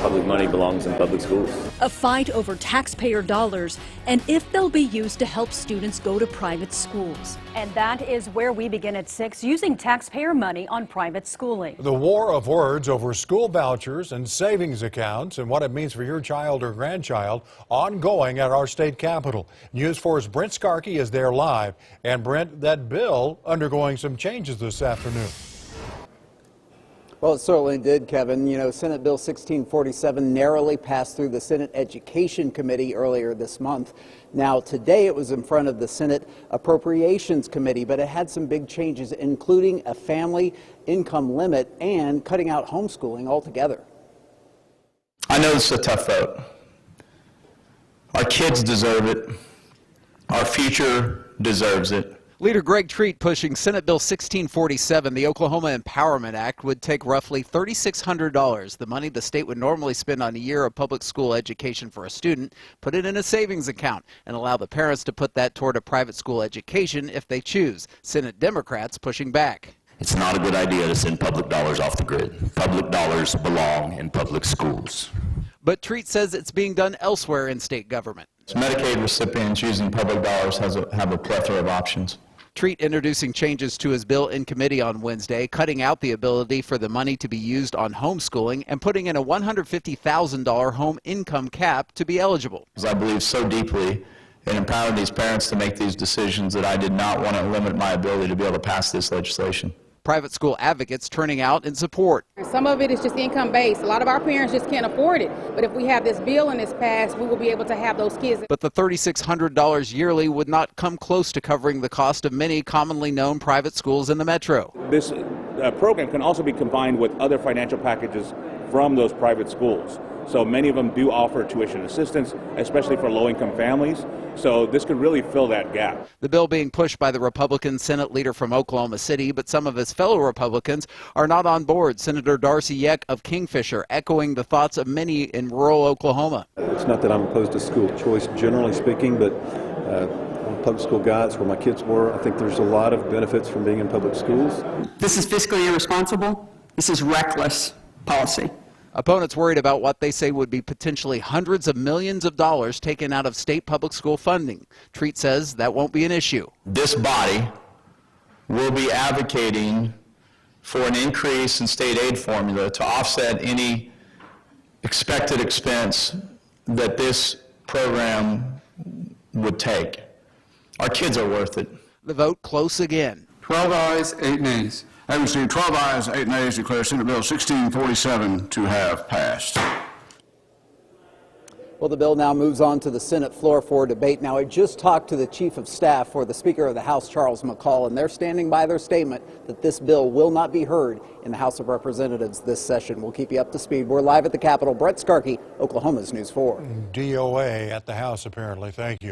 Public money belongs in public schools. A fight over taxpayer dollars and if they'll be used to help students go to private schools. And that is where we begin at 6, using taxpayer money on private schooling. The war of words over school vouchers and savings accounts and what it means for your child or grandchild ongoing at our state capitol. News 4's Brent Skarkey is there live. And Brent, that bill undergoing some changes this afternoon. Well, it certainly did, Kevin. You know, Senate Bill 1647 narrowly passed through the Senate Education Committee earlier this month. Now, today it was in front of the Senate Appropriations Committee, but it had some big changes, including a family income limit and cutting out homeschooling altogether. I know this is a tough vote. Our kids deserve it. Our future deserves it. Leader Greg Treat pushing Senate Bill 1647, the Oklahoma Empowerment Act, would take roughly $3,600, the money the state would normally spend on a year of public school education for a student, put it in a savings account, and allow the parents to put that toward a private school education if they choose. Senate Democrats pushing back. It's not a good idea to send public dollars off the grid. Public dollars belong in public schools. But Treat says it's being done elsewhere in state government. Medicaid recipients using public dollars have a plethora of options. Treat introducing changes to his bill in committee on Wednesday, cutting out the ability for the money to be used on homeschooling and putting in a $150,000 home income cap to be eligible. Because I believe so deeply in empowering these parents to make these decisions that I did not want to limit my ability to be able to pass this legislation. Private school advocates turning out in support. Some of it is just income-based. A lot of our parents just can't afford it. But if we have this bill and it's passed, we will be able to have those kids. But the $3,600 yearly would not come close to covering the cost of many commonly known private schools in the metro. This program can also be combined with other financial packages from those private schools. So many of them do offer tuition assistance, especially for low-income families. So this could really fill that gap. The bill being pushed by the Republican Senate leader from Oklahoma City, but some of his fellow Republicans are not on board. Senator Darcy Yeck of Kingfisher echoing the thoughts of many in rural Oklahoma. It's not that I'm opposed to school choice, generally speaking, but public school guides where my kids were, I think there's a lot of benefits from being in public schools. This is fiscally irresponsible. This is reckless policy. Opponents worried about what they say would be potentially hundreds of millions of dollars taken out of state public school funding. Treat says that won't be an issue. This body will be advocating for an increase in state aid formula to offset any expected expense that this program would take. Our kids are worth it. The vote close again. 12 ayes, 8 nays. Having received 12 ayes, 8 nays, declare Senate Bill 1647 to have passed. Well, the bill now moves on to the Senate floor for debate. Now, I just talked to the Chief of Staff for the Speaker of the House, Charles McCall, and they're standing by their statement that this bill will not be heard in the House of Representatives this session. We'll keep you up to speed. We're live at the Capitol. Brent Skarkey, Oklahoma's News 4. DOA at the House, apparently. Thank you.